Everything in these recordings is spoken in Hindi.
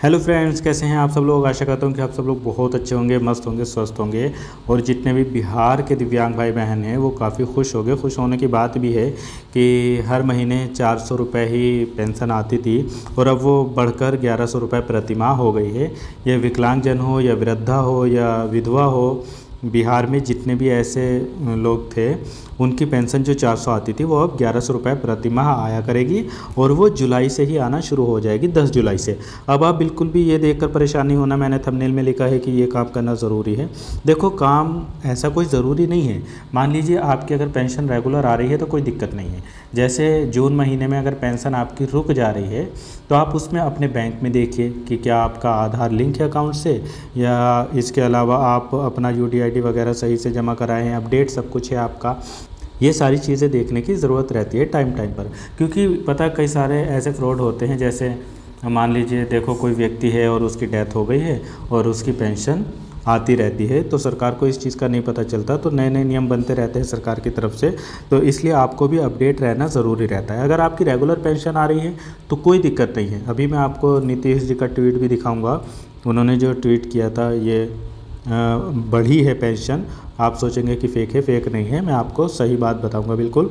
हेलो फ्रेंड्स, कैसे हैं आप सब लोग। आशा करता हूँ कि आप सब लोग बहुत अच्छे होंगे, मस्त होंगे, स्वस्थ होंगे। और जितने भी बिहार के दिव्यांग भाई बहन हैं वो काफ़ी खुश हो गए। खुश होने की बात भी है कि हर महीने 400 रुपये ही पेंशन आती थी और अब वो बढ़कर 1100 रुपये प्रतिमाह हो गई है। यह विकलांगजन हो या वृद्धा हो या विधवा हो, बिहार में जितने भी ऐसे लोग थे उनकी पेंशन जो 400 आती थी वो अब 1100 रुपये प्रति माह आया करेगी और वो जुलाई से ही आना शुरू हो जाएगी, 10 जुलाई से। अब आप बिल्कुल भी ये देखकर परेशान नहीं होना, मैंने थंबनेल में लिखा है कि ये काम करना ज़रूरी है। देखो, काम ऐसा कोई ज़रूरी नहीं है। मान लीजिए आपकी अगर पेंशन रेगुलर आ रही है तो कोई दिक्कत नहीं है। जैसे जून महीने में अगर पेंशन आपकी रुक जा रही है तो आप उसमें अपने बैंक में देखिए कि क्या आपका आधार लिंक है अकाउंट से, या इसके अलावा आप अपना UDID वगैरह सही से जमा कराए हैं, अपडेट सब कुछ है आपका। ये सारी चीज़ें देखने की ज़रूरत रहती है टाइम टाइम पर, क्योंकि पता कई सारे ऐसे फ्रॉड होते हैं। जैसे मान लीजिए देखो, कोई व्यक्ति है और उसकी डेथ हो गई है और उसकी पेंशन आती रहती है तो सरकार को इस चीज़ का नहीं पता चलता, तो नए नए नियम बनते रहते हैं सरकार की तरफ से। तो इसलिए आपको भी अपडेट रहना ज़रूरी रहता है। अगर आपकी रेगुलर पेंशन आ रही है तो कोई दिक्कत नहीं है। अभी मैं आपको नीतीश जी का ट्वीट भी दिखाऊंगा। उन्होंने जो ट्वीट किया था, ये बढ़ी है पेंशन। आप सोचेंगे कि फ़ेक है, फ़ेक नहीं है, मैं आपको सही बात बताऊंगा बिल्कुल।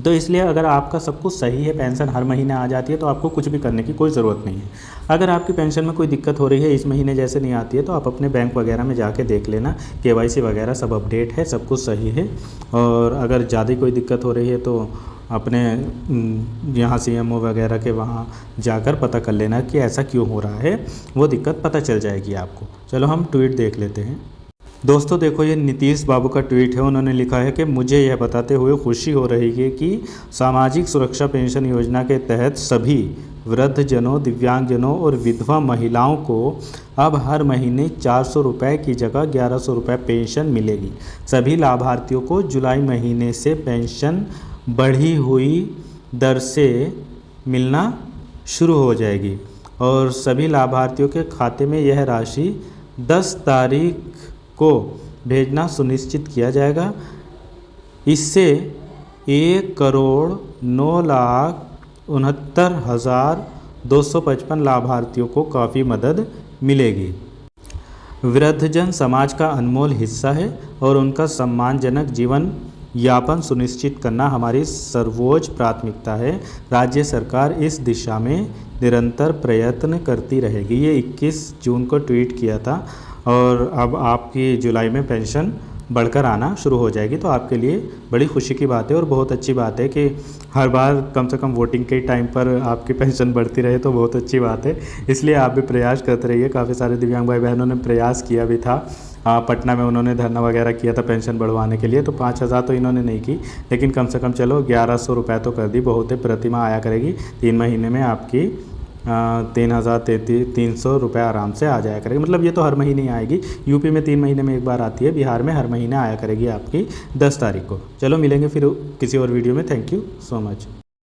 तो इसलिए अगर आपका सब कुछ सही है, पेंशन हर महीने आ जाती है, तो आपको कुछ भी करने की कोई ज़रूरत नहीं है। अगर आपकी पेंशन में कोई दिक्कत हो रही है, इस महीने जैसे नहीं आती है, तो आप अपने बैंक वगैरह में जाके देख लेना, KYC वगैरह सब अपडेट है, सब कुछ सही है। और अगर ज़्यादा कोई दिक्कत हो रही है तो अपने यहाँ CMO वगैरह के वहाँ जाकर पता कर लेना कि ऐसा क्यों हो रहा है, वो दिक्कत पता चल जाएगी आपको। चलो हम ट्वीट देख लेते हैं। दोस्तों देखो, ये नीतीश बाबू का ट्वीट है। उन्होंने लिखा है कि मुझे यह बताते हुए खुशी हो रही है कि सामाजिक सुरक्षा पेंशन योजना के तहत सभी वृद्धजनों, दिव्यांगजनों और विधवा महिलाओं को अब हर महीने 400 रुपये की जगह 1100 रुपये पेंशन मिलेगी। सभी लाभार्थियों को जुलाई महीने से पेंशन बढ़ी हुई दर से मिलना शुरू हो जाएगी और सभी लाभार्थियों के खाते में यह राशि 10 तारीख को भेजना सुनिश्चित किया जाएगा। इससे 1,09,69,255 लाभार्थियों को काफ़ी मदद मिलेगी। वृद्धजन समाज का अनमोल हिस्सा है और उनका सम्मानजनक जीवन यापन सुनिश्चित करना हमारी सर्वोच्च प्राथमिकता है। राज्य सरकार इस दिशा में निरंतर प्रयत्न करती रहेगी। ये 21 जून को ट्वीट किया था और अब आपकी जुलाई में पेंशन बढ़कर आना शुरू हो जाएगी। तो आपके लिए बड़ी खुशी की बात है और बहुत अच्छी बात है कि हर बार कम से कम वोटिंग के टाइम पर आपकी पेंशन बढ़ती रहे, तो बहुत अच्छी बात है। इसलिए आप भी प्रयास करते रहिए। काफ़ी सारे दिव्यांग भाई बहनों ने प्रयास किया भी था। पटना में उन्होंने धरना वगैरह किया था पेंशन बढ़वाने के लिए, तो 5000 तो इन्होंने नहीं की, लेकिन कम से कम चलो 1100 रुपये तो कर दी, बहुत है। प्रतिमाह आया करेगी 3 महीने में आपकी 3,300 रुपये आराम से आ जाया करेगी। मतलब ये तो हर महीने ही आएगी। यूपी में 3 महीने में एक बार आती है, बिहार में हर महीने आया करेगी आपकी 10 तारीख को। चलो मिलेंगे फिर किसी और वीडियो में। Thank you so much.